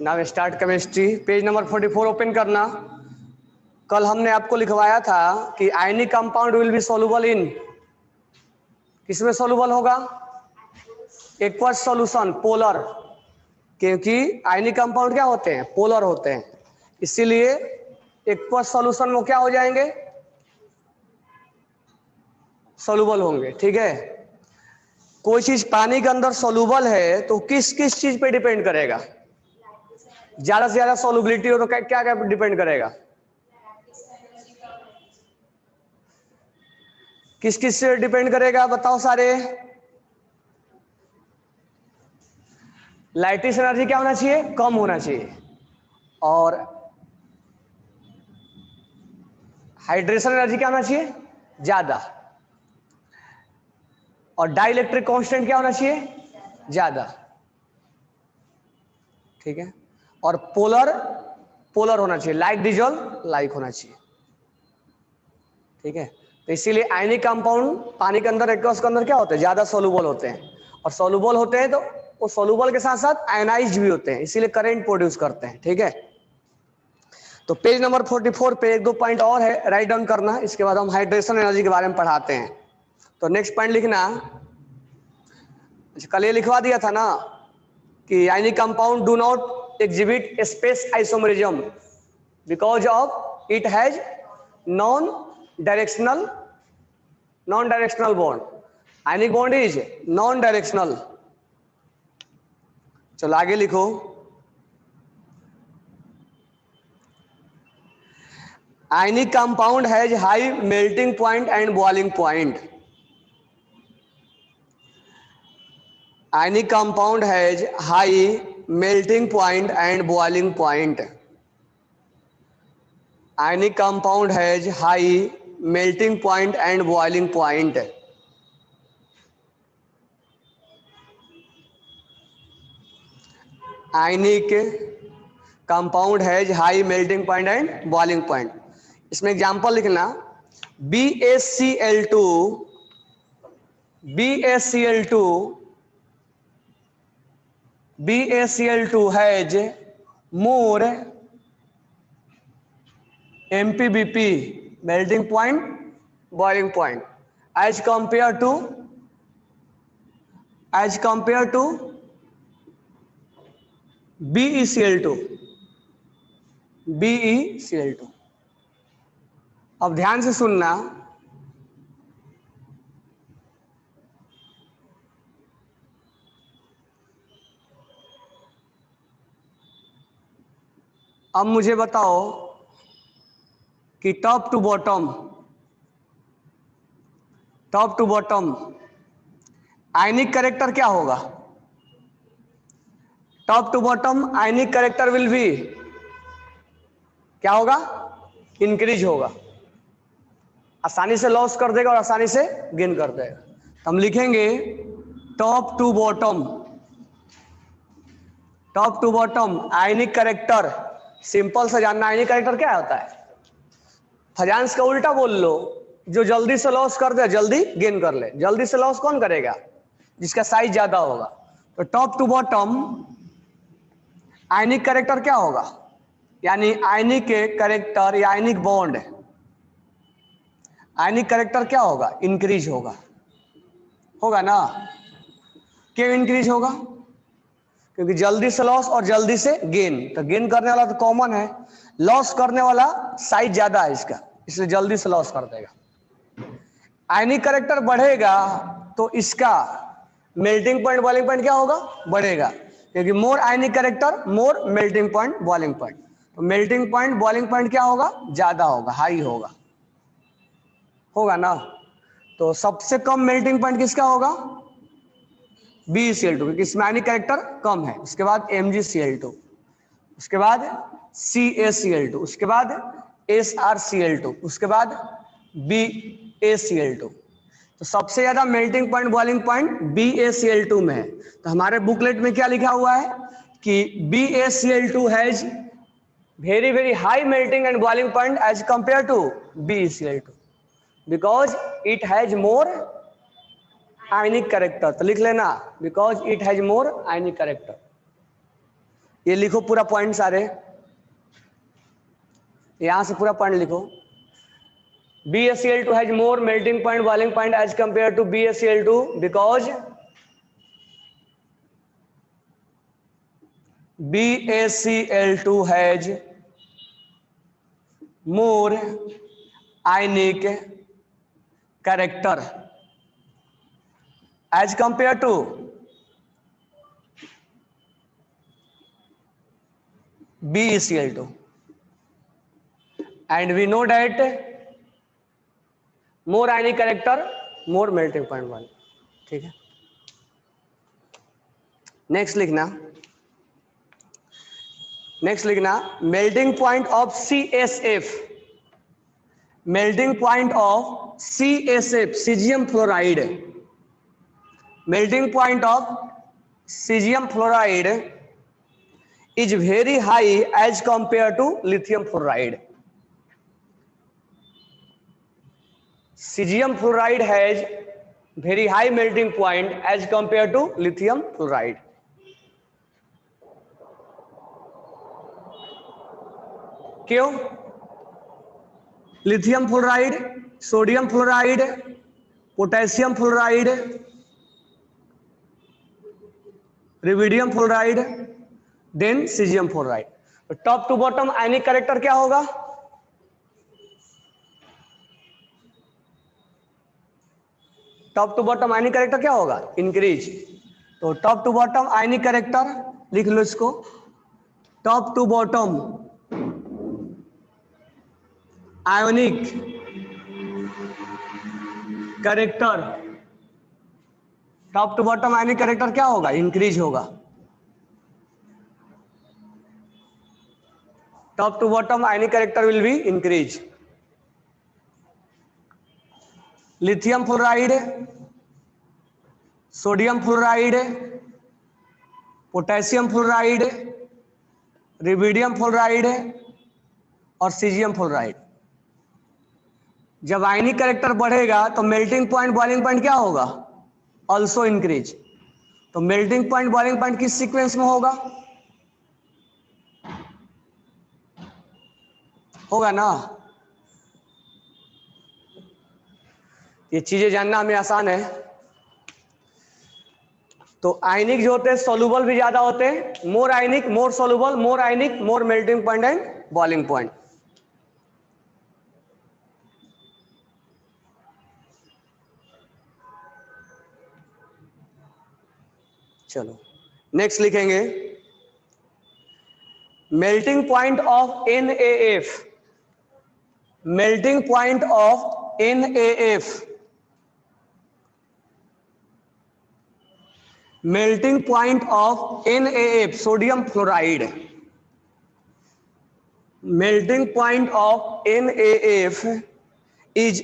Now start chemistry, page number 44 open करना। कल हमने आपको लिखवाया था कि ionic compound will be soluble in, किसमें सोलुबल होगा? एक्वस सॉल्यूशन, पोलर, क्योंकि आयनिक कंपाउंड क्या होते हैं? पोलर होते हैं, इसीलिए एक्वस सॉल्यूशन में क्या हो जाएंगे? सोलुबल होंगे। ठीक है, कोई चीज पानी के अंदर सोलुबल है तो किस किस चीज पे डिपेंड करेगा? ज्यादा से ज्यादा सोलुबिलिटी हो तो क्या क्या डिपेंड करेगा? किस किस से डिपेंड करेगा बताओ सारे? लाइटिस एनर्जी क्या होना चाहिए? कम होना चाहिए। और हाइड्रेशन एनर्जी क्या होना चाहिए? ज्यादा। और डाइलेक्ट्रिक कांस्टेंट क्या होना चाहिए? ज्यादा। ठीक है, और पोलर पोलर होना चाहिए, लाइक डिजोल्व लाइक होना चाहिए। ठीक है, तो इसीलिए आयनिक कंपाउंड पानी के अंदर, एक्वस के अंदर क्या होते हैं? ज्यादा सोलुबल होते हैं, और सोलुबल होते हैं तो वो सोलुबल के साथ साथ आयनाइज्ड भी होते हैं, इसीलिए करंट प्रोड्यूस करते हैं। ठीक है, तो पेज नंबर 44 पे एक दो पॉइंट और है, राइट डाउन करना, इसके बाद हम हाइड्रेशन एनर्जी के बारे में पढ़ाते हैं। तो नेक्स्ट पॉइंट लिखना, कल ये लिखवा दिया था ना कि ionic compound do not exhibit space isomerism because of it has non directional bond. Ionic bond is non directional. चलो आगे लिखो, ionic compound has high melting point and boiling point. Ionic compound has high melting point and boiling point. Ionic compound has high melting point and boiling point. Ionic compound has high melting point and boiling point. इसमें example लिखना, BaCl2 has more MPBP, melting point, boiling point, as compared to BeCl2। अब ध्यान से सुनना, अब मुझे बताओ कि top to bottom ionic character क्या होगा? Top to bottom ionic character will be क्या होगा? इंक्रीज होगा, आसानी से लॉस कर देगा और आसानी से गेन कर देगा। हम लिखेंगे top to bottom ionic character. Simple से जानना, आयनिक कैरेक्टर क्या होता है? फजांस का उल्टा बोल लो, जो जल्दी से लॉस कर दे जल्दी गेन कर ले। जल्दी से लॉस कौन करेगा? जिसका साइज ज्यादा होगा। तो top to bottom ionic character क्या होगा? यानी आयनिक कैरेक्टर या आयनिक बॉन्ड, आयनिक कैरेक्टर क्या होगा? इंक्रीज होगा ना? क्यों इंक्रीज होगा? क्योंकि जल्दी से लॉस और जल्दी से गेन, तो गेन करने वाला तो कॉमन है, लॉस करने वाला साइज ज्यादा है इसका, इसलिए जल्दी से लॉस कर देगा। आयनिक कैरेक्टर बढ़ेगा तो इसका मेल्टिंग पॉइंट बॉइलिंग पॉइंट क्या होगा? बढ़ेगा, क्योंकि मोर आयनिक कैरेक्टर मोर मेल्टिंग पॉइंट बॉइलिंग पॉइंट। तो मेल्टिंग पॉइंट बॉइलिंग पॉइंट क्या होगा? ज्यादा होगा, हाई होगा ना? तो सबसे कम मेल्टिंग पॉइंट किसका होगा? BeCl2, क्योंकि इसमें आयनिक कैरेक्टर कम है। उसके बाद MgCl2, उसके बाद CaCl2, उसके बाद SrCl2, उसके बाद BaCl2। तो सबसे ज्यादा melting point boiling point BaCl2 में है। तो हमारे बुकलेट में क्या लिखा हुआ है कि BaCl2 has very very high melting and boiling point as compare to BeCl2 because it has more ionic character. तो लिख लेना, because it has more ionic character. ये लिखो पूरा पॉइंट सारे, यहां से पूरा पॉइंट लिखो। BaCl2 has more melting point boiling point as compared to BaCl2 because BaCl2 has more ionic character as compared to BeCl2, and we know that more ionic character more melting point boiling। ठीक है, next लिखना melting point of CSF, melting point of CSF caesium fluoride, melting point of caesium fluoride is very high as compare to lithium fluoride. Caesium fluoride has very high melting point as compare to lithium fluoride. क्यों? Lithium fluoride, sodium fluoride, potassium fluoride, rubidium fluoride, then caesium fluoride. तो top to bottom ionic character क्या होगा? Top to bottom ionic character क्या होगा? Increase. तो top to bottom ionic character लिख लो इसको, top to bottom ionic character, top to bottom ionic character क्या होगा? इंक्रीज होगा। Top to bottom ionic character will be increase. Lithium fluoride, sodium fluoride, potassium fluoride, rubidium fluoride और caesium fluoride, जब ionic character बढ़ेगा तो melting point boiling point क्या होगा? Also increase. तो मेल्टिंग पॉइंट बॉइलिंग पॉइंट किस sequence में होगा? होगा ना? ये चीजें जानना हमें आसान है। तो आयनिक जो होते हैं सोलुबल भी ज्यादा होते हैं, more ionic more soluble, more ionic more melting point and boiling point. चलो नेक्स्ट लिखेंगे melting point of NaF, melting point of NaF, melting point of NaF sodium fluoride, melting point of NaF is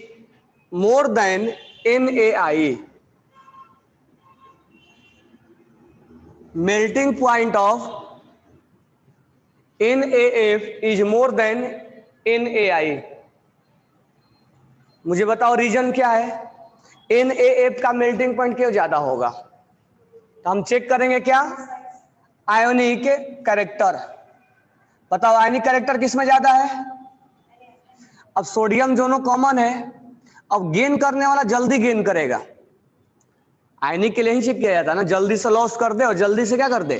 more than NaI, melting point of NaF is more than NaI। मुझे बताओ reason क्या है? NaF का melting point क्यों ज्यादा होगा? तो हम चेक करेंगे क्या? Ionic character. बताओ आयोनिक कैरेक्टर किसमें ज्यादा है? अब सोडियम दोनों कॉमन है, अब गेन करने वाला जल्दी गेन करेगा। आयनिक के लिए ही चेक किया जाता है ना, जल्दी से लॉस कर दे और जल्दी से क्या कर दे?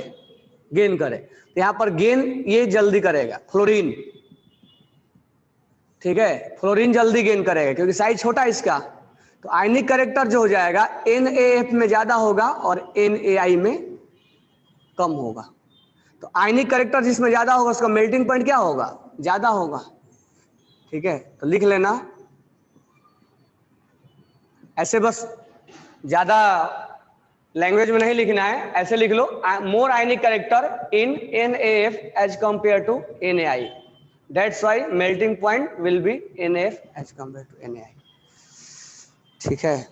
गेन करे। तो यहां पर गेन ये जल्दी करेगा फ्लोरीन, ठीक है, फ्लोरीन जल्दी गेन करेगा क्योंकि साइज छोटा है इसका। तो आयनिक कैरेक्टर जो हो जाएगा NaF में ज्यादा होगा और NaI में कम होगा। तो आयनिक कैरेक्टर जिसमें ज्यादा होगा उसका मेल्टिंग पॉइंट क्या होगा? ज्यादा होगा। ठीक है, तो लिख लेना ऐसे, बस ज्यादा लैंग्वेज में नहीं लिखना है, ऐसे लिख लो more ionic character in NaF as compare to NaI, that's why melting point will be NaF as compare to NaI। ठीक है,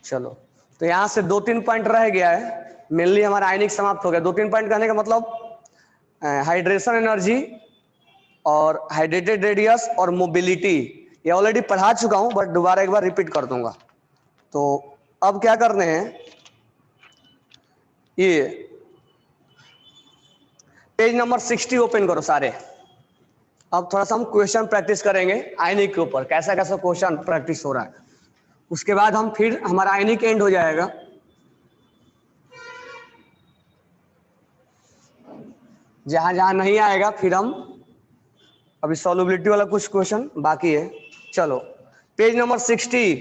चलो तो यहां से 2-3 पॉइंट रह गया है। मेनली हमारा आयनिक समाप्त हो गया। 2-3 पॉइंट कहने का मतलब हाइड्रेशन एनर्जी, और हाइड्रेटेड रेडियस और मोबिलिटी ये ऑलरेडी पढ़ा चुका हूं, बट दोबारा एक बार रिपीट कर दूंगा। तो अब क्या करने हैं, ये पेज नंबर 60 ओपन करो सारे। अब थोड़ा सा हम क्वेश्चन प्रैक्टिस करेंगे आयनिक के ऊपर, कैसा कैसा क्वेश्चन प्रैक्टिस हो रहा है। उसके बाद हम फिर हमारा आयनिक एंड हो जाएगा। जहां जहां नहीं आएगा फिर हम, अभी सॉल्युबिलिटी वाला कुछ क्वेश्चन बाकी है। चलो पेज नंबर 60,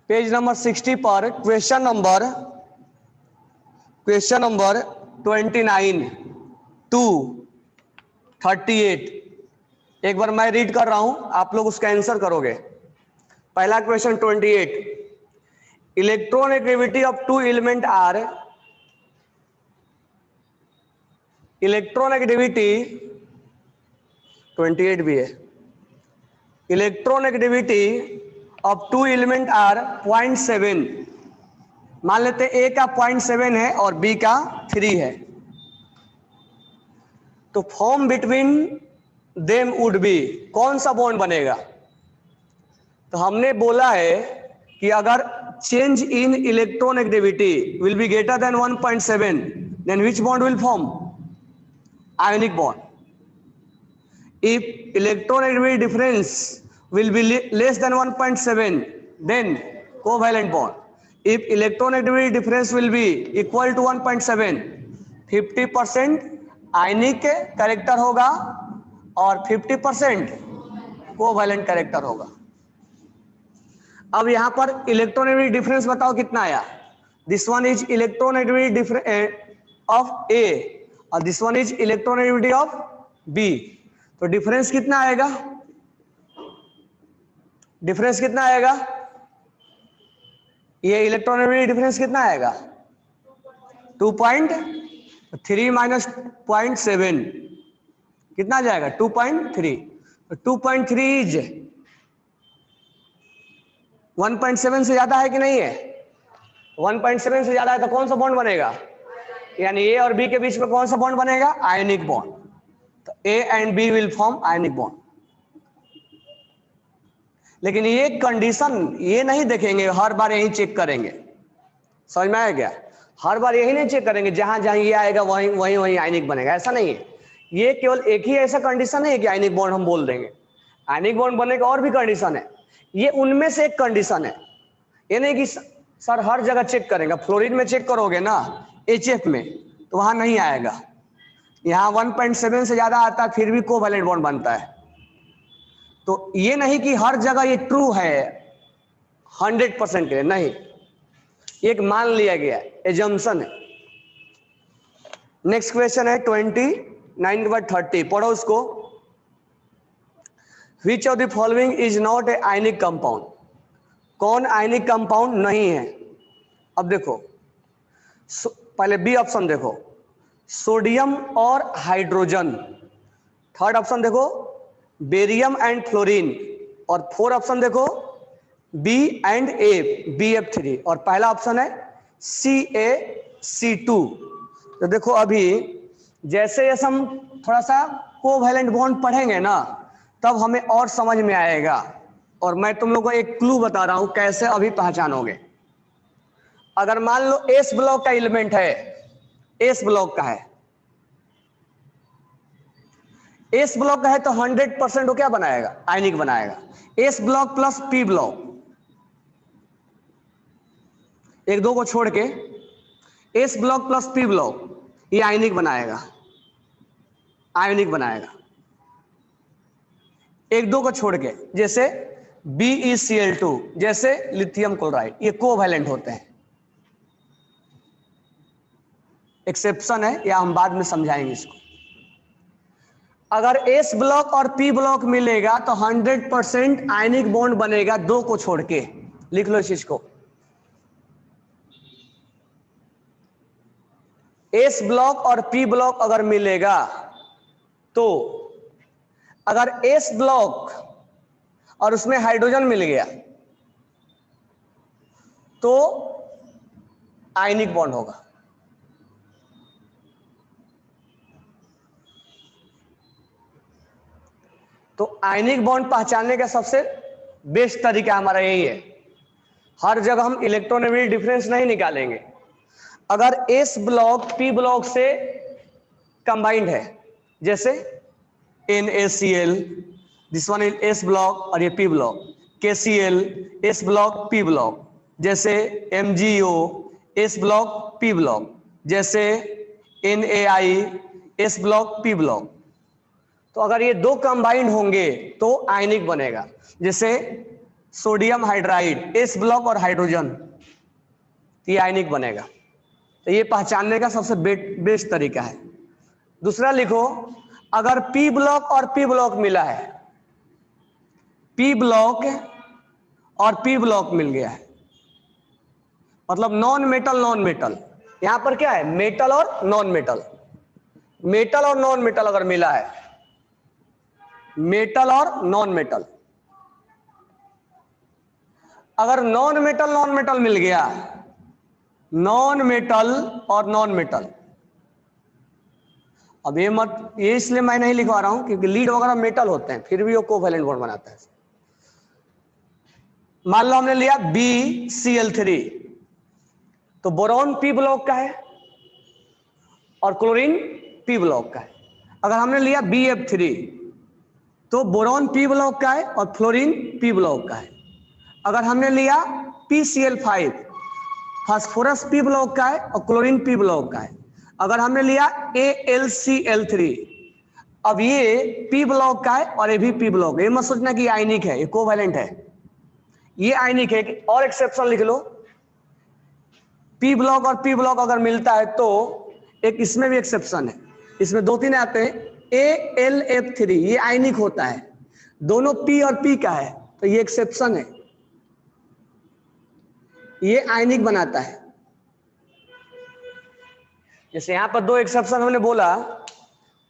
पेज नंबर 60 पर क्वेश्चन नंबर 29 टू 38। एक बार मैं रीड कर रहा हूं, आप लोग उसका आंसर करोगे। पहला question 28, electronegativity of two element are, electronegativity 28 भी है, electronegativity of two element are 0.7। मान लेते ए का 0.7 है और बी का 3 है, तो form between them would be, कौन सा बॉन्ड बनेगा? तो हमने बोला है कि अगर change in electronegativity will be greater than 1.7, then which bond will form? Ionic bond. If electronegativity difference will be less than 1.7, then covalent bond. If electronegativity difference will be equal to 1.7, 50% ionic character होगा और 50% covalent character होगा। अब यहां पर electronegativity difference बताओ कितना आया? This one is electronegativity difference of A और this one is electronegativity of B, तो डिफरेंस कितना आएगा? डिफरेंस कितना आएगा? ये इलेक्ट्रोनेगेटिविटी डिफरेंस कितना आएगा? 2.3 माइनस 0.7 कितना आ जाएगा? 2.3। 2.3 इज 1.7 से ज्यादा है कि नहीं है? 1.7 से ज्यादा है तो कौन सा बॉन्ड बनेगा? यानी ए और बी के बीच में कौन सा बॉन्ड बनेगा? Ionic bond. तो A and B will form ionic bond. लेकिन ये कंडीशन ये नहीं देखेंगे हर बार यही चेक करेंगे, समझ में आया क्या? हर बार यही नहीं चेक करेंगे जहां जहां ये आएगा वहीं वहीं वहीं आयनिक बनेगा, ऐसा नहीं है। ये केवल एक ही ऐसा कंडीशन है कि आयनिक बॉन्ड हम बोल देंगे। आयनिक बॉन्ड बनने का और भी कंडीशन है, ये उनमें से एक कंडीशन है। ये नहीं कि सर हर जगह चेक करेंगे, फ्लोरीन में चेक करोगे ना HF में तो वहां नहीं आएगा। यहाँ 1.7 से ज्यादा आता है फिर भी कोवैलेंट बॉन्ड बनता है। तो ये नहीं कि हर जगह ये ट्रू है 100% के लिए, नहीं, एक मान लिया गया एजम्पशन है। नेक्स्ट क्वेश्चन है 29 के बाद 30, पढ़ो उसको। Which of the following is not a ionic compound? कौन आयनिक कंपाउंड नहीं है? अब देखो पहले बी ऑप्शन देखो, सोडियम और हाइड्रोजन। थर्ड ऑप्शन देखो बेरियम एंड फ्लोरीन, और फोर्थ ऑप्शन देखो बी एंड ए BF3, और पहला ऑप्शन है CaC2। तो देखो अभी जैसे जैसे हम थोड़ा सा कोवैलेंट बॉन्ड पढ़ेंगे ना तब हमें और समझ में आएगा, और मैं तुम लोगों को एक क्लू बता रहा हूं कैसे अभी पहचानोगे। अगर मान लो एस ब्लॉक का एलिमेंट है, एस ब्लॉक का है, एस ब्लॉक का है तो 100% वो क्या बनाएगा? आयनिक बनाएगा। S block plus P block, एक दो को छोड़ के S block plus P block ये आयनिक बनाएगा, आयनिक बनाएगा। एक दो को छोड़ के जैसे BeCl2, जैसे लिथियम क्लोराइड, ये कोवैलेंट होते हैं। एक्सेप्शन है या हम बाद में समझाएंगे इसको। अगर एस ब्लॉक और पी ब्लॉक मिलेगा तो 100% आयनिक बॉन्ड बनेगा, दो को छोड़ के। लिख लो इस चीज को, एस ब्लॉक और पी ब्लॉक अगर मिलेगा तो अगर एस ब्लॉक और उसमें हाइड्रोजन मिल गया तो आयनिक बॉन्ड होगा। तो आयनिक बॉन्ड पहचानने का सबसे बेस्ट तरीका हमारा यही है। हर जगह हम इलेक्ट्रोनेगेटिव डिफरेंस नहीं निकालेंगे। अगर एस ब्लॉक पी ब्लॉक से कंबाइंड है, जैसे NaCl, this one is S block और ये P block, KCl S block P block, जैसे MgO S block P block, जैसे NaI S block P block. तो अगर ये दो कंबाइंड होंगे तो आयनिक बनेगा। जैसे सोडियम हाइड्राइड एस ब्लॉक और हाइड्रोजन, ये आयनिक बनेगा। तो ये पहचानने का सबसे बेस्ट तरीका है। दूसरा लिखो, अगर पी ब्लॉक और पी ब्लॉक मिला है, पी ब्लॉक और पी ब्लॉक मिल गया है, मतलब नॉन मेटल नॉन मेटल। यहां पर क्या है, मेटल और नॉन मेटल। मेटल और नॉन मेटल अगर मिला है, मेटल और नॉन मेटल, अगर नॉन मेटल मिल गया, नॉन मेटल और नॉन मेटल। अब ये इसलिए मैं नहीं लिखवा रहा हूं क्योंकि लीड वगैरह मेटल होते हैं, फिर भी वो कोवैलेंट बॉन्ड बनाता है। मान लो हमने लिया BCl3, तो बोरॉन पी ब्लॉक का है और क्लोरीन पी ब्लॉक का है। अगर हमने लिया BF3, तो बोरॉन पी ब्लॉक का है और फ्लोरीन पी ब्लॉक का है। अगर हमने लिया PCl5, फास्फोरस पी ब्लॉक का है और क्लोरीन पी ब्लॉक का है। अगर हमने लिया AlCl3, अब ये पी ब्लॉक का है और ये भी पी ब्लॉक है। ये मत सोचना कि आयनिक है, ये कोवैलेंट है, ये आयनिक है। और एक्सेप्शन लिख लो, पी ब्लॉक और पी ब्लॉक अगर मिलता है तो एक इसमें भी एक्सेप्शन है, इसमें दो तीन आते हैं। AlF3 ये आयनिक होता है, दोनों पी और पी का है, तो ये एक्सेप्शन है, ये आयनिक बनाता है। जैसे यहां पर दो एक्सेप्शन हमने बोला,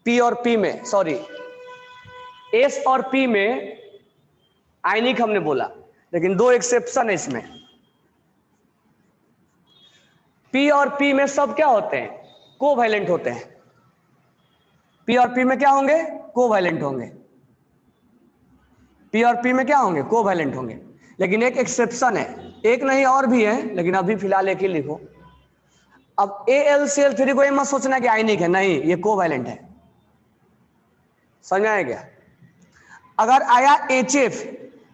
पी और पी में, सॉरी एस और पी में आयनिक हमने बोला, लेकिन दो एक्सेप्शन है इसमें। पी और पी में सब क्या होते हैं, कोवैलेंट होते हैं। पी और पी में क्या होंगे, कोवैलेंट होंगे। पी और पी में क्या होंगे, कोवैलेंट होंगे। लेकिन एक एक्सेप्शन है, एक नहीं और भी है, लेकिन अभी फिलहाल एक ही लिखो। अब AlCl3 को ये मत सोचना कि आयनिक है, नहीं, ये कोवैलेंट है। समझ में आया क्या? अगर आया HF,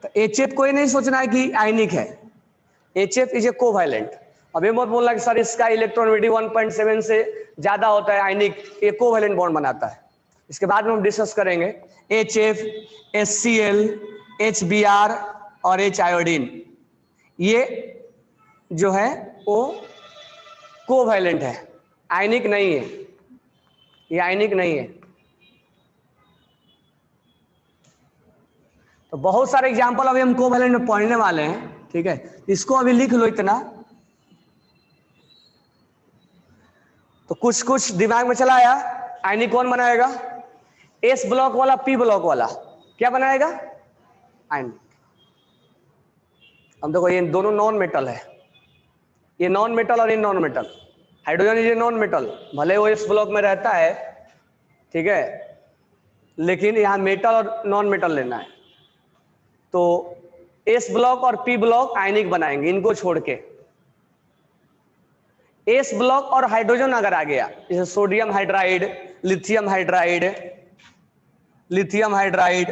तो HF को ये नहीं सोचना है कि आयनिक है, HF इज ए कोवैलेंट। अब ये मत बोलना कि सर इसका इलेक्ट्रॉनिटी 1.7 से ज्यादा होता है आयनिक, ये कोवैलेंट बॉन्ड बनाता है। इसके बाद में हम डिस्कस करेंगे HF, HCl, HBr और H आयोडीन, ये जो है वो कोवैलेंट है, आयनिक नहीं है, ये आयनिक नहीं है। तो बहुत सारे एग्जांपल अभी हम कोवैलेंट में पढ़ने वाले हैं, ठीक है, इसको अभी लिख लो इतना, तो कुछ कुछ दिमाग में चला आया। आयनिक कौन बनाएगा, एस ब्लॉक वाला पी ब्लॉक वाला क्या बनाएगा, आयनिक। अब देखो ये दोनों नॉन मेटल है, ये नॉन मेटल और ये नॉन मेटल। हाइड्रोजन ये नॉन मेटल, भले वो एस ब्लॉक में रहता है, ठीक है, लेकिन यहाँ मेटल और नॉन मेटल लेना है। तो एस ब्लॉक और पी ब्लॉक आयनिक बनाएंगे, इनको छोड़ के। एस ब्लॉक और हाइड्रोजन अगर आ गया, जैसे sodium hydride, lithium hydride, lithium hydride,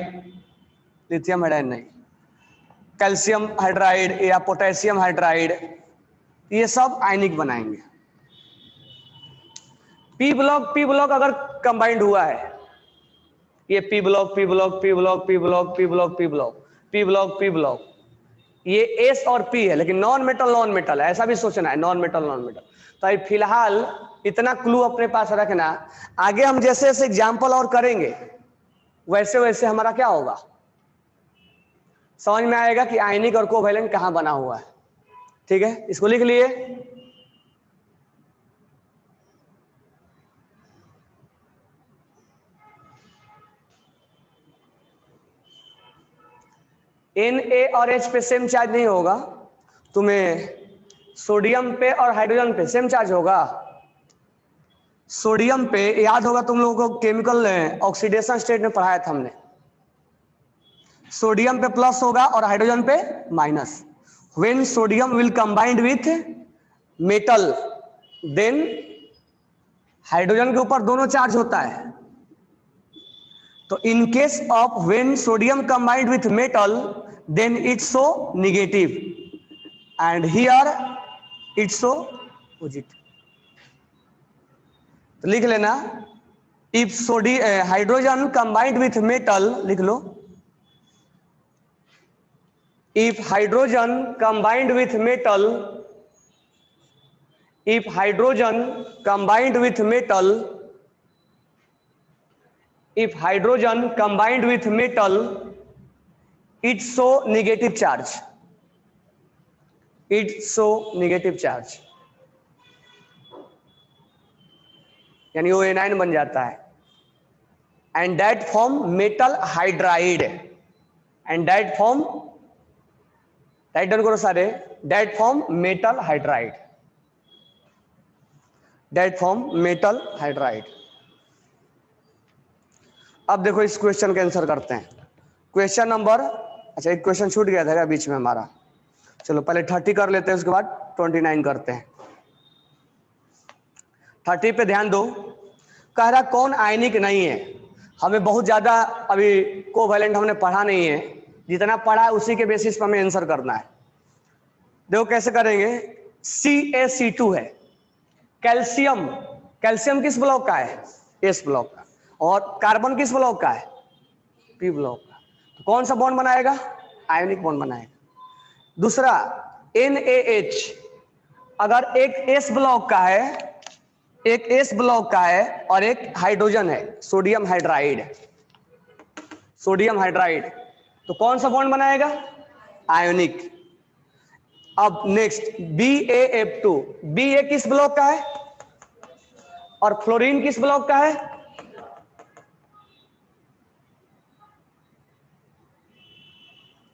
lithium hydride नहीं, कैल्शियम हाइड्राइड या पोटेशियम हाइड्राइड, ये सब आयनिक बनाएंगे। पी ब्लॉक अगर कंबाइंड हुआ है, ये P block P block P block P block P block P block P block P block, ये एस और पी है, लेकिन नॉन मेटल है, ऐसा भी सोचना है, नॉन मेटल। तो अभी फिलहाल इतना क्लू अपने पास रखना, आगे हम जैसे जैसे एग्जाम्पल और करेंगे वैसे वैसे हमारा क्या होगा, समझ में आएगा कि आयनिक और कोवैलेंट कहां बना हुआ है। ठीक है, इसको लिख लिए। Na और H पे सेम चार्ज नहीं होगा, तुम्हें सोडियम पे और हाइड्रोजन पे सेम चार्ज होगा। सोडियम पे याद होगा तुम लोगों को, केमिकल ऑक्सीडेशन स्टेट में पढ़ाया था हमने, सोडियम पे प्लस होगा और हाइड्रोजन पे minus. When sodium will combined with metal then hydrogen के ऊपर दोनों चार्ज होता है। तो in case of when sodium combined with metal then it's so negative and here it's so positive. तो लिख लेना, if hydrogen combined with metal, लिख लो, if hydrogen combined with metal, if hydrogen combined with metal, if hydrogen combined with metal, it show negative charge, it show negative charge, यानी वो anion बन जाता है। and that form metal hydride, and that form, right down करो सारे, that form metal hydride, that form metal hydride. अब देखो इस क्वेश्चन का आंसर करते हैं। क्वेश्चन नंबर, अच्छा एक क्वेश्चन छूट गया था बीच में हमारा, चलो पहले 30 कर लेते हैं, उसके बाद 29 करते हैं। 30 पे ध्यान दो, कह रहा कौन आयनिक नहीं है। हमें बहुत ज्यादा अभी कोवैलेंट हमने पढ़ा नहीं है, जितना पढ़ा है उसी के बेसिस पर हमें आंसर करना है। देखो कैसे करेंगे। CaC2 है, कैल्शियम, कैल्शियम किस ब्लॉक का है? एस ब्लॉक का। और कार्बन किस ब्लॉक का है? पी ब्लॉक का। तो कौन सा बॉन्ड बनाएगा? आयनिक बॉन्ड बनाएगा। दूसरा NaH, अगर एक एस ब्लॉक का है, एक एस ब्लॉक का है और एक हाइड्रोजन है, सोडियम हाइड्राइड, सोडियम हाइड्राइड, तो कौन सा बॉन्ड बनाएगा? आयोनिक। अब नेक्स्ट BaF2, Ba किस ब्लॉक का है और फ्लोरीन किस ब्लॉक का है?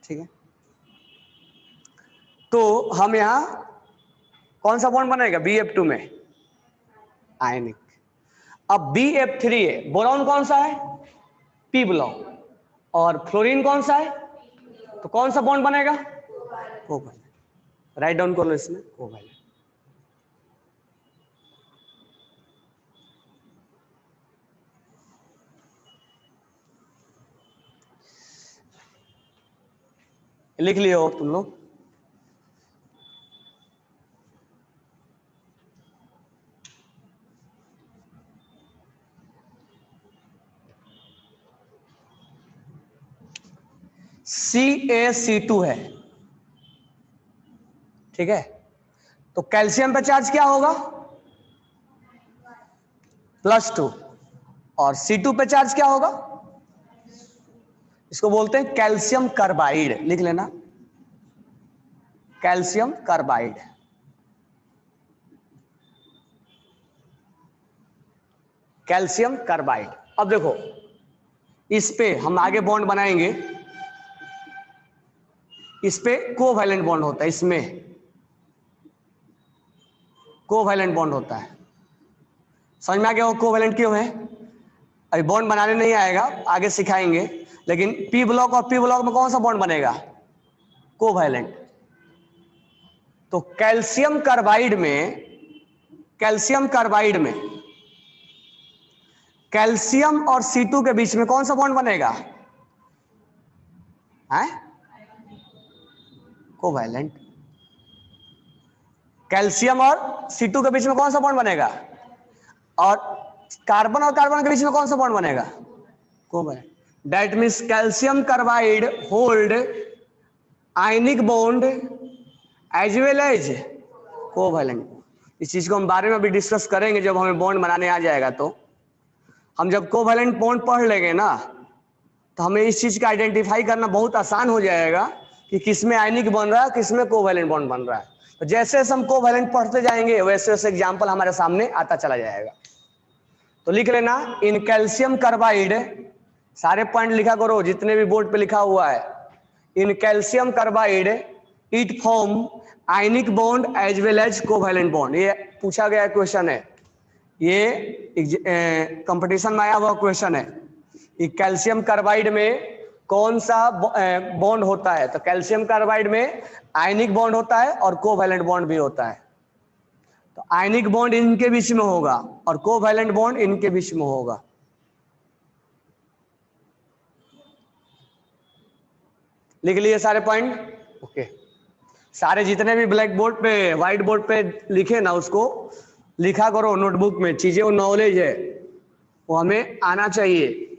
ठीक है, तो हम यहां कौन सा बॉन्ड बनाएगा? BF2 में आयनिक। अब BF3 है, बोरॉन कौन सा है? P ब्लॉक, और फ्लोरीन कौन सा है? तो कौन सा बॉन्ड बनेगा? कोवैलेंट। राइट डाउन कर लो इसमें, कोवैलेंट। लिख लियो तुम लोग। CaC2 है, ठीक है। तो कैल्शियम पे चार्ज क्या होगा? +2, और C2 पे चार्ज क्या होगा? इसको बोलते हैं कैल्शियम कार्बाइड, लिख लेना, कैल्शियम कार्बाइड। Calcium carbide. अब देखो इस पे हम आगे बॉन्ड बनाएंगे, इस पे कोवैलेंट बॉन्ड होता है, इसमें कोवैलेंट बॉन्ड होता है। समझ में आ गया वो कोवैलेंट क्यों है? अभी बॉन्ड बनाने नहीं आएगा, आगे सिखाएंगे। लेकिन P ब्लॉक और P ब्लॉक में कौन सा बॉन्ड बनेगा? कोवैलेंट। तो कैल्शियम कार्बाइड में, कैल्शियम कार्बाइड में कैल्शियम और C2 के बीच में कौन सा बॉन्ड बनेगा? है कोवैलेंट। कैल्शियम और C2 के बीच में कौन सा बॉन्ड बनेगा? और कार्बन और कार्बन के बीच में कौन सा बॉन्ड बनेगा? Covalent. That means calcium carbide hold ionic bond as well as covalent. इस चीज को हम बारे में भी डिस्कस करेंगे जब हमें बॉन्ड बनाने आ जाएगा। तो हम जब कोवैलेंट बॉन्ड पढ़ लेंगे ना, तो हमें इस चीज का आइडेंटिफाई करना बहुत आसान हो जाएगा कि किसमें आयनिक बन रहा है, किसमें कोवैलेंट बॉन्ड बन रहा है। तो जैसे जैसे हम कोवैलेंट पढ़ते जाएंगे वैसे वैसे एग्जाम्पल हमारे सामने आता चला जाएगा। तो लिख लेना, इन कैल्शियम कार्बाइड, सारे पॉइंट लिखा करो जितने भी बोर्ड पे लिखा हुआ है। In calcium carbide it form ionic bond as well as covalent bond. ये पूछा गया क्वेश्चन है, ये कंपटीशन में आया हुआ क्वेश्चन है कि कैल्शियम कार्बाइड में कौन सा बॉन्ड होता है? तो कैल्शियम कार्बाइड में आयनिक बॉन्ड होता है और कोवैलेंट बॉन्ड भी होता है। तो आयनिक बॉन्ड इनके बीच में होगा और कोवैलेंट बॉन्ड इनके बीच में होगा। लिख लिए सारे पॉइंट? ओके। सारे जितने भी ब्लैक बोर्ड पे, व्हाइट बोर्ड पे लिखे ना, उसको लिखा करो नोटबुक में। चीजें वो नॉलेज है, वो हमें आना चाहिए।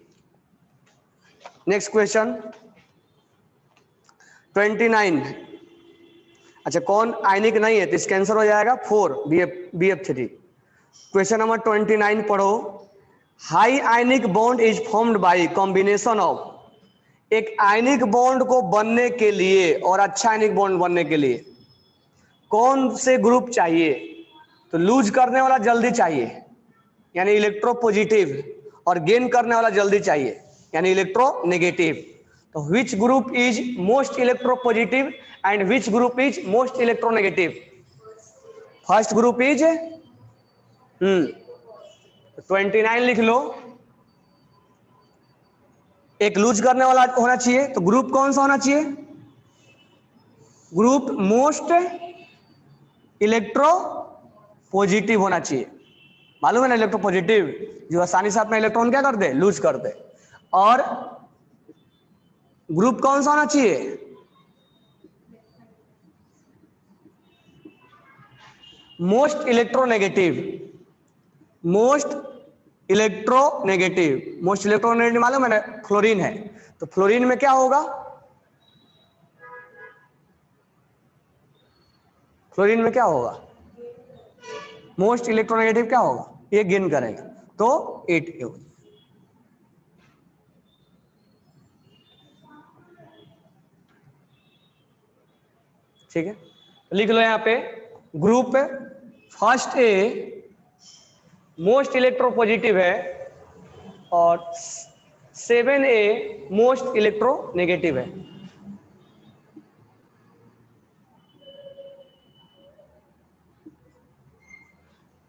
Next question 29। अच्छा, कौन आयनिक नहीं है तो इसका आंसर हो जाएगा 4 BF3। क्वेश्चन नंबर 29 पढ़ो। High ionic bond is formed by combination of, एक आयनिक बॉन्ड को बनने के लिए और अच्छा आयनिक बॉन्ड बनने के लिए कौन से ग्रुप चाहिए? तो लूज करने वाला जल्दी चाहिए यानी इलेक्ट्रोपॉजिटिव, और गेन करने वाला जल्दी चाहिए यानी इलेक्ट्रोनेगेटिव। तो which group is most electropositive and which group is most electronegative? First group is 29 लिख लो। एक लूज करने वाला होना चाहिए, तो ग्रुप कौन सा होना चाहिए? ग्रुप मोस्ट इलेक्ट्रो पॉजिटिव होना चाहिए। मालूम है ना, इलेक्ट्रो पॉजिटिव जो आसानी से अपना इलेक्ट्रॉन क्या कर दे, लूज कर दे। और ग्रुप कौन सा होना चाहिए? Most electronegative. Most electronegative, most electronegative मालूम है ना, फ्लोरीन है। तो फ्लोरीन में क्या होगा? फ्लोरीन में क्या होगा? मोस्ट इलेक्ट्रोनेगेटिव क्या होगा? ये गेन करेगा, तो 8 होगा। ठीक है, लिख लो यहां पे group first a most electropositive है और 7A मोस्ट इलेक्ट्रोनेगेटिव है।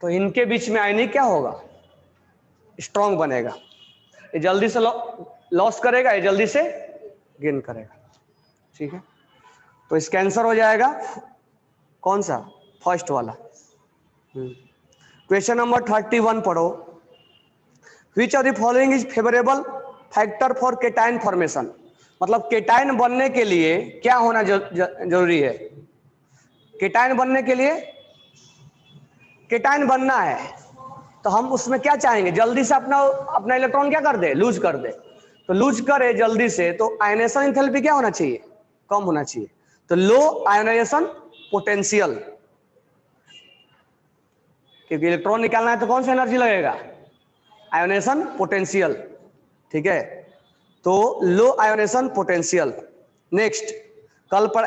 तो इनके बीच में आयनिक क्या होगा? स्ट्रॉन्ग बनेगा। ये जल्दी से लॉस करेगा, ये जल्दी से गेन करेगा। ठीक है, तो इसका आंसर हो जाएगा कौन सा? फर्स्ट वाला। क्वेश्चन नंबर 31 पढ़ो। Which of the following is favourable factor for cation formation? मतलब केटाइन बनने के लिए क्या होना जरूरी है? केटाइन बनने के लिए, केटाइन बनना है तो हम उसमें क्या चाहेंगे? जल्दी से अपना इलेक्ट्रॉन क्या कर दे, लूज कर दे। तो लूज करे जल्दी से, तो आयनेशन एंथैल्पी क्या होना चाहिए? कम होना चाहिए। तो लो आयोनाइजेशन पोटेंशियल, क्योंकि इलेक्ट्रॉन निकालना है तो कौन सा एनर्जी लगेगा? Ionisation potential. ठीक है, तो लो आयोनेशन पोटेंशियल। नेक्स्ट, कल पर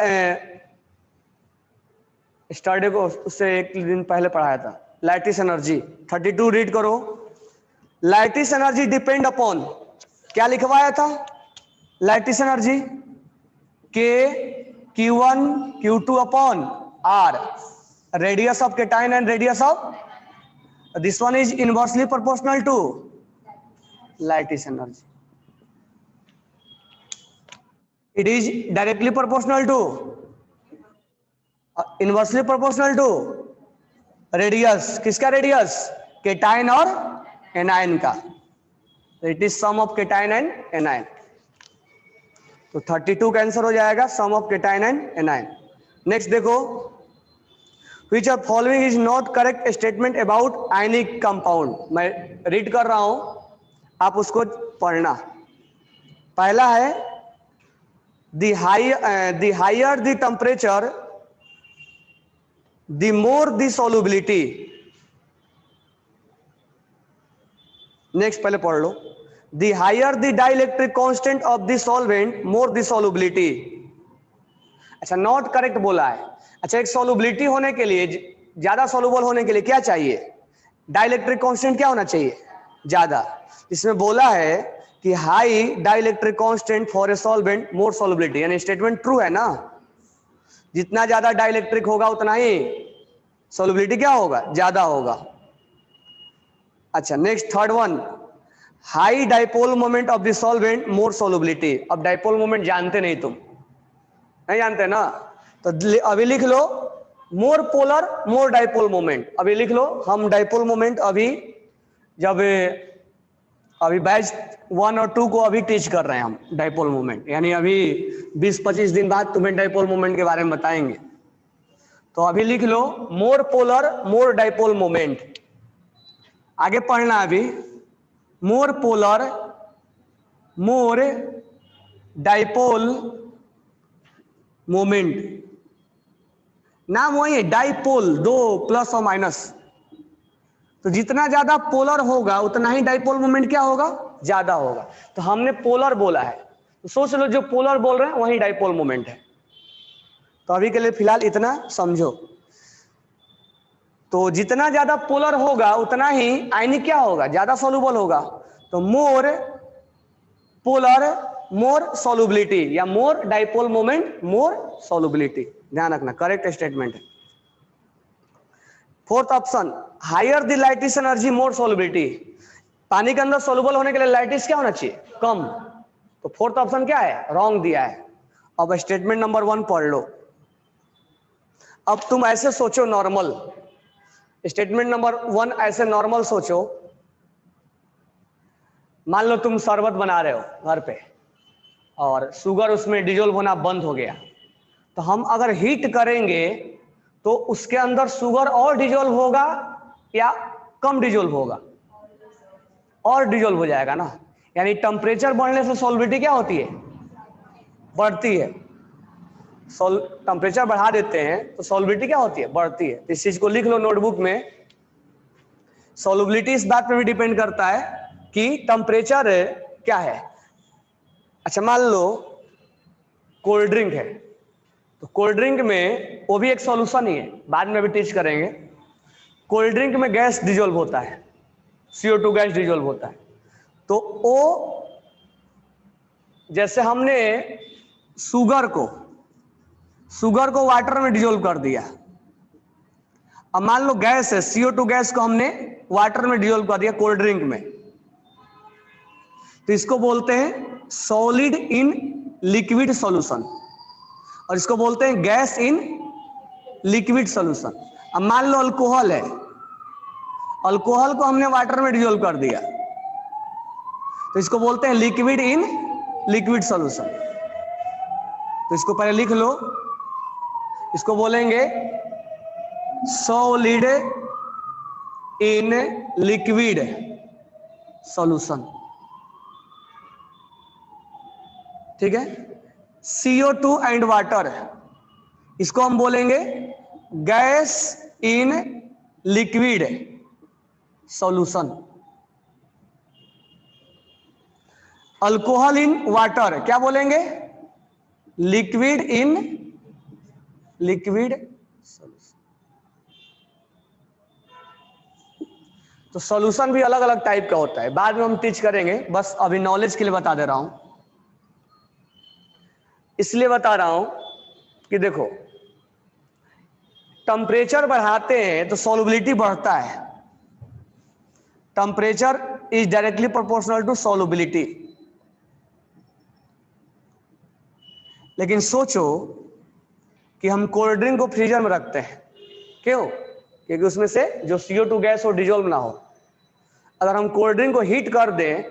स्टडी को उससे एक दिन पहले पढ़ाया था, लैटिस एनर्जी 32 रीड करो। लैटिस एनर्जी डिपेंड अपॉन, क्या लिखवाया था? लैटिस एनर्जी के Q1 Q2 upon R, radius of cation and radius of, this one is inversely proportional to lattice energy, it is directly proportional to, inversely proportional to radius. किसका radius? Cation और anion का। It is sum of cation and anion. तो 32 का answer हो जाएगा sum of cation and A9. Next देखो, which of following is not correct statement about ionic compound? मैं read कर रहा हूं, आप उसको पढ़ना। पहला है the higher the temperature the more the solubility। Next पहले पढ़ लो, the higher the dielectric constant of the solvent more the solubility। अच्छा, नॉट करेक्ट बोला है। अच्छा, एक सॉल्युबिलिटी होने के लिए, ज्यादा सॉल्युबल होने के लिए क्या चाहिए? डाइलेक्ट्रिक कांस्टेंट क्या होना चाहिए? ज्यादा। इसमें बोला है कि high dielectric constant for a solvent more solubility, यानी स्टेटमेंट ट्रू है ना? जितना ज्यादा डाइलेक्ट्रिक होगा उतना ही सॉल्युबिलिटी क्या होगा? ज्यादा होगा। अच्छा, next third one, high dipole moment of the solvent more solubility. अब डाइपोल मोमेंट जानते नहीं, तुम नहीं जानते ना, तो अभी लिख लो more polar more dipole moment. अभी लिख लो, हम डाइपोल मोमेंट अभी जब अभी बैच 1 और 2 को अभी टीच कर रहे हैं हम डाइपोल मोमेंट, यानी अभी 20-25 दिन बाद तुम्हें डाइपोल मोमेंट के बारे में बताएंगे। तो अभी लिख लो more polar more dipole moment. आगे पढ़ना अभी, more polar more dipole moment, नाम वही है डाइपोल, दो प्लस और माइनस। तो जितना ज्यादा पोलर होगा उतना ही डाइपोल मोमेंट क्या होगा, ज्यादा होगा। तो हमने पोलर बोला है, तो सोच लो जो पोलर बोल रहे हैं वही डाइपोल मोमेंट है। तो अभी के लिए फिलहाल इतना समझो। तो जितना ज्यादा पोलर होगा उतना ही आयनिक क्या होगा, ज्यादा सॉल्युबल होगा। तो मोर पोलर मोर सॉल्युबिलिटी, या more dipole moment more solubility, ध्यान रखना, करेक्ट स्टेटमेंट है। Fourth option, higher the lattice energy more solubility. पानी के अंदर सॉल्युबल होने के लिए लाइटिस क्या होना चाहिए, कम। तो फोर्थ ऑप्शन क्या है, रॉन्ग दिया है। अब स्टेटमेंट नंबर 1 पढ़ लो। अब तुम ऐसे सोचो नॉर्मल, स्टेटमेंट नंबर 1 ऐसे नॉर्मल सोचो। मान लो तुम शरबत बना रहे हो घर पे और शुगर उसमें डिजोल्व होना बंद हो गया, तो हम अगर हीट करेंगे तो उसके अंदर शुगर और डिजोल्व होगा या कम डिजोल्व होगा, और डिजोल्व हो जाएगा ना। यानी टेम्परेचर बढ़ने से सॉल्युबिलिटी क्या होती है, बढ़ती है। टेम्परेचर बढ़ा देते हैं तो सॉल्युबिलिटी क्या होती है, बढ़ती है। इस चीज को लिख लो नोटबुक में। सॉल्युबिलिटी इस बात पे भी डिपेंड करता है कि टेम्परेचर क्या है। अच्छा मान लो कोल्ड ड्रिंक है, तो कोल्ड ड्रिंक में वो भी एक सॉल्यूशन ही है, बाद में भी टीच करेंगे। कोल्ड ड्रिंक में गैस डिजोल्व होता है, CO2 गैस डिजोल्व होता है। तो वो जैसे हमने शुगर को वाटर में डिजोल्व कर दिया। अब मान लो गैस है, CO2 गैस को हमने वाटर में डिजोल्व कर दिया कोल्ड ड्रिंक में, तो इसको बोलते हैं सॉलिड इन लिक्विड सॉल्यूशन, और इसको बोलते हैं गैस इन लिक्विड सॉल्यूशन। अब मान लो अल्कोहल है, अल्कोहल को हमने वाटर में डिजोल्व कर दिया, तो इसको बोलते हैं लिक्विड इन लिक्विड सॉल्यूशन। तो इसको पहले लिख लो, इसको बोलेंगे सॉलिड इन लिक्विड सॉल्यूशन, ठीक है। CO2 एंड वाटर, इसको हम बोलेंगे gas in liquid solution. Alcohol in water क्या बोलेंगे, लिक्विड इन लिक्विड सॉल्यूशन। तो सॉल्यूशन भी अलग अलग टाइप का होता है, बाद में हम टीच करेंगे, बस अभी नॉलेज के लिए बता दे रहा हूं। इसलिए बता रहा हूं कि देखो टेम्परेचर बढ़ाते हैं तो सॉल्युबिलिटी बढ़ता है। Temperature is directly proportional to solubility. लेकिन सोचो कि हम कोल्ड ड्रिंक को फ्रीजर में रखते हैं, क्यों, क्योंकि उसमें से जो CO2 गैस हो डिजोल्व ना हो। अगर हम कोल्ड ड्रिंक को हीट कर दें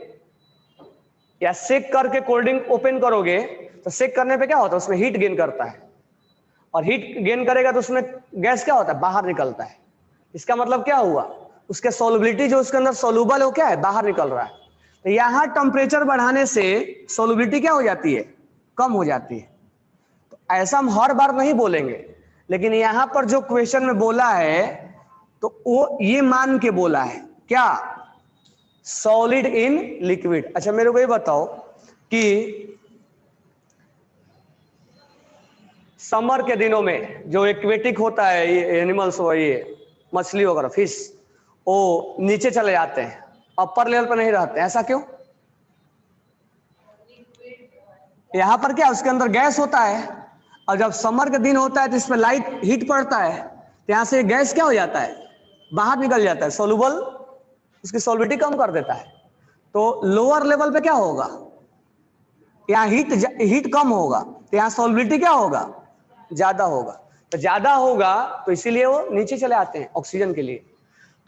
या सेक करके कोल्ड ड्रिंक ओपन करोगे, तो सेक करने पे क्या होता है, उसमें हीट गेन करता है, और हीट गेन करेगा तो उसमें गैस क्या होता है, बाहर निकलता है। इसका मतलब क्या हुआ, उसके सॉल्युबिलिटी जो उसके अंदर सॉल्युबल हो क्या है, बाहर निकल रहा है। तो यहां टेम्परेचर बढ़ाने से सॉल्युबिलिटी क्या हो जाती है, कम हो जाती है। तो ऐसा हम हर बार नहीं बोलेंगे, लेकिन यहां पर जो क्वेश्चन में बोला है तो वो ये मान के बोला है, क्या, सॉलिड इन लिक्विड। अच्छा मेरे को ये बताओ कि समर के दिनों में जो एक्वेटिक होता है, ये एनिमल्स हो, ये मछली वगैरह फिश, वो नीचे चले जाते हैं, अपर लेवल पर नहीं रहते, ऐसा क्यों। यहां पर क्या, उसके अंदर गैस होता है, और जब समर का दिन होता है तो इसमें लाइट हीट पड़ता है, तो यहां से गैस क्या हो जाता है, बाहर निकल जाता है, सोल्यूबल, उसकी सॉल्युबिलिटी कम कर देता है। तो लोअर लेवल पे क्या होगा, यहाँ हीट कम होगा, तो यहाँ सॉल्युबिलिटी क्या होगा, ज्यादा होगा। तो ज्यादा होगा तो इसीलिए वो नीचे चले आते हैं ऑक्सीजन के लिए।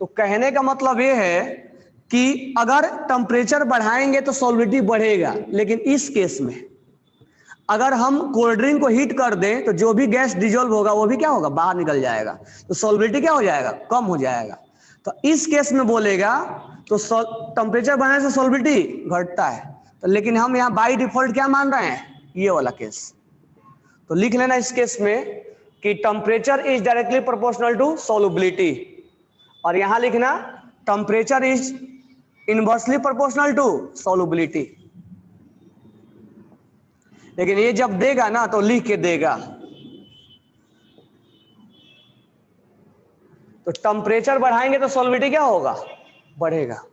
तो कहने का मतलब ये है कि अगर टेम्परेचर बढ़ाएंगे तो सॉल्युबिलिटी बढ़ेगा, लेकिन इस केस में अगर हम कोल्ड ड्रिंक को हीट कर दें तो जो भी गैस डिजोल्व होगा वो भी क्या होगा, बाहर निकल जाएगा, तो सॉल्युबिलिटी क्या हो जाएगा, कम हो जाएगा। तो इस केस में बोलेगा तो टेम्परेचर बढ़ने से सॉल्युबिलिटी घटता है, तो लेकिन हम यहाँ बाय डिफॉल्ट क्या मान रहे हैं, ये वाला केस। तो लिख लेना इस केस में कि temperature is directly proportional to solubility, और यहां लिखना temperature is inversely proportional to solubility. लेकिन ये जब देगा ना तो लिख के देगा, तो टेम्परेचर बढ़ाएंगे तो सॉल्युबिलिटी क्या होगा, बढ़ेगा।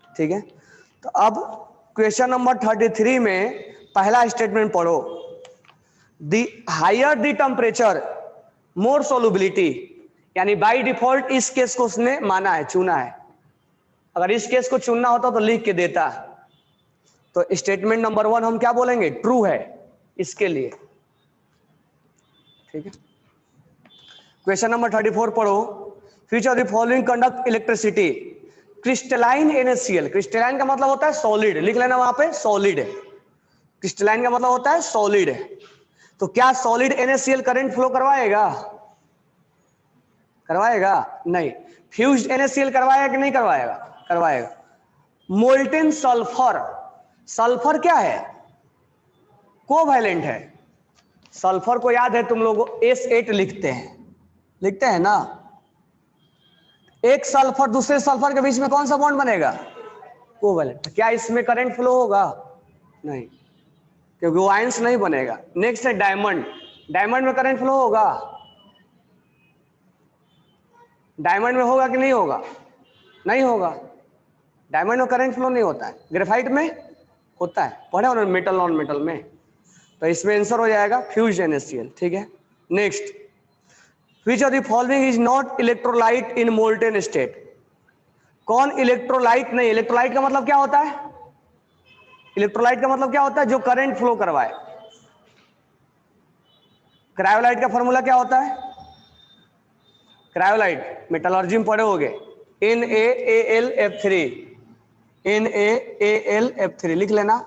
ठीक है, तो अब क्वेश्चन नंबर 33 में पहला स्टेटमेंट पढ़ो, the higher the temperature more solubility, यानी बाय डिफॉल्ट इस केस को उसने माना है, चुना है। अगर इस केस को चुनना होता तो लिख के देता। तो स्टेटमेंट नंबर 1 हम क्या बोलेंगे, ट्रू है इसके लिए। ठीक है, क्वेश्चन नंबर 34 पढ़ो, which of the following conduct electricity, crystalline NaCl, crystalline का मतलब होता है सॉलिड, लिख लेना वहां पे सॉलिड है, क्रिस्टलाइन का मतलब होता है सॉलिड है। तो क्या सॉलिड NaCl करंट फ्लो करवाएगा, करवाएगा नहीं। फ्यूज्ड NaCl करवाएगा कि नहीं करवाएगा, करवाएगा। मोल्टेन सल्फर, सल्फर क्या है, कोवैलेंट है। सल्फर को याद है तुम लोगों S8 लिखते हैं, लिखते हैं ना। एक सल्फर दूसरे सल्फर के बीच में कौन सा बॉन्ड बनेगा, कोवैलेंट। क्या इसमें करंट फ्लो होगा, नहीं, क्योंकि वो आयंस नहीं बनेगा। नेक्स्ट है डायमंड, डायमंड में करंट फ्लो होगा, डायमंड में होगा कि नहीं होगा, नहीं होगा, डायमंड में करंट फ्लो नहीं होता है। ग्रेफाइट में होता है, पढ़े उन्होंने मेटल नॉन मेटल में। तो इसमें आंसर हो जाएगा फ्यूज्ड NaCl। ठीक है, next, which of the following is not electrolyte in molten state, कौन इलेक्ट्रोलाइट नहीं, इलेक्ट्रोलाइट का मतलब क्या होता है, इलेक्ट्रोलाइट का मतलब क्या होता है, जो करंट फ्लो करवाए। क्रायोलाइट का फॉर्मूला क्या होता है, क्रायोलाइट मेटलर्जी में पढ़े होगे, NaAlF3, NaAlF3 लिख लेना,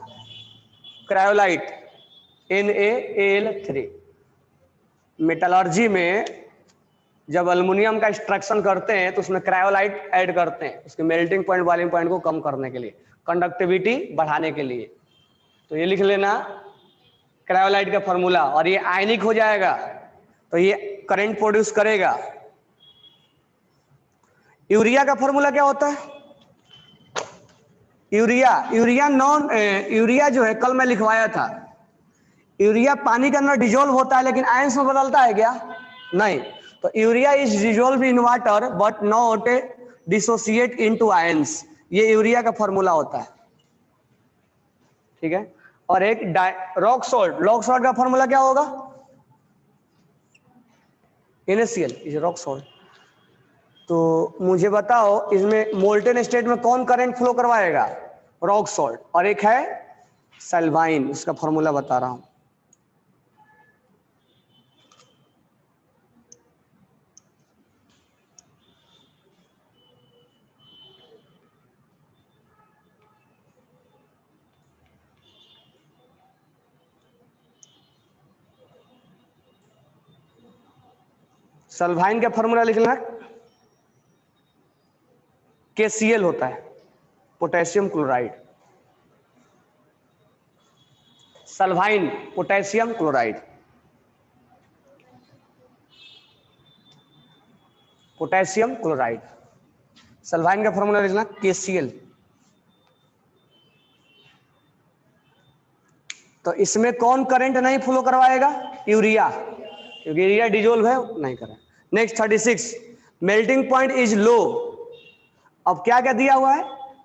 क्रायोलाइट NaAl3। मेटलर्जी में जब एल्युमिनियम का एक्सट्रैक्शन करते हैं तो उसमें क्रायोलाइट ऐड करते हैं, उसके मेल्टिंग पॉइंट बॉइलिंग पॉइंट को कम करने के लिए, कंडक्टिविटी बढ़ाने के लिए। तो ये लिख लेना क्रायोलाइट का फॉर्मूला, और ये आयनिक हो जाएगा तो ये करंट प्रोड्यूस करेगा। यूरिया का फॉर्मूला क्या होता है, यूरिया जो है कल मैं लिखवाया था, यूरिया पानी के अंदर डिजोल्व होता है लेकिन आयंस में बदलता है क्या, नहीं। तो urea is dissolve in water but not dissociate into ions, ये यूरिया का फॉर्मूला होता है। ठीक है, और एक रॉक सॉल्ट, रॉक सॉल्ट का फॉर्मूला क्या होगा, NaCl इज रॉक सॉल्ट। तो मुझे बताओ इसमें मोल्टेन स्टेट में कौन करंट फ्लो करवाएगा, रॉक सॉल्ट, और एक है सल्वाइन, उसका फॉर्मूला बता रहा हूं। सल्वाइन का फॉर्मूला लिखना KCl होता है, potassium chloride, sylvine potassium chloride, potassium chloride, sylvine का फॉर्मूला लिखना KCl। तो इसमें कौन करंट नहीं फ्लो करवाएगा, यूरिया, क्योंकि यूरिया डिजोल्व है, नहीं करें। Next 36, melting point is low, अब क्या क्या दिया हुआ है,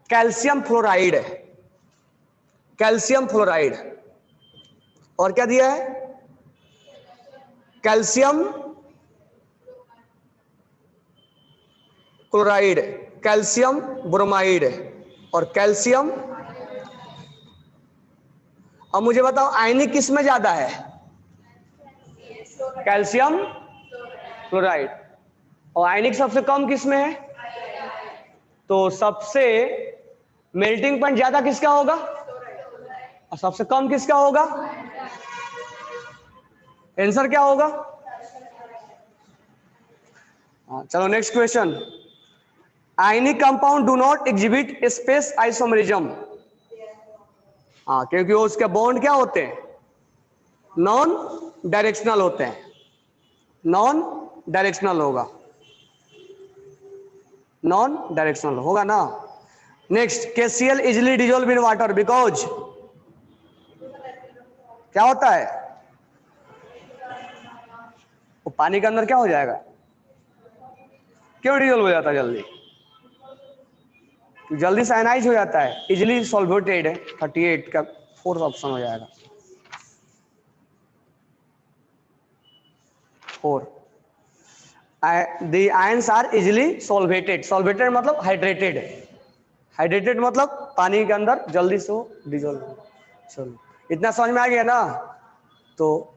कैल्शियम फ्लोराइड, कैल्शियम फ्लोराइड, और क्या दिया है, कैल्शियम क्लोराइड, कैल्शियम ब्रोमाइड, और कैल्शियम। अब मुझे बताओ आयनिक किस में ज्यादा है? Calcium chloride. और आयनिक सबसे कम किस में है? तो सबसे मेल्टिंग पॉइंट ज्यादा किसका होगा और सबसे कम किसका होगा? आंसर क्या होगा? चलो next question. Ionic compound do not exhibit space isomerism. हाँ, क्योंकि वो उसके बॉन्ड क्या होते हैं? नॉन डायरेक्शनल होते हैं। नॉन डायरेक्शनल होगा, नॉन डायरेक्शनल होगा ना। Next, KCl easily dissolve in water because क्या होता है? वो पानी के अंदर क्या हो जाएगा? क्यों डिजोल्व हो जाता है जल्दी? जल्दी साइनाइज हो जाता है। इजिली सॉल्वेटेड है 38 का फोर्थ ऑप्शन हो जाएगा। 4 the ions are easily solvated. Solvated मतलब हाइड्रेटेड। हाइड्रेटेड मतलब पानी के अंदर जल्दी से डिजोल्व। चलो इतना समझ में आ गया ना? तो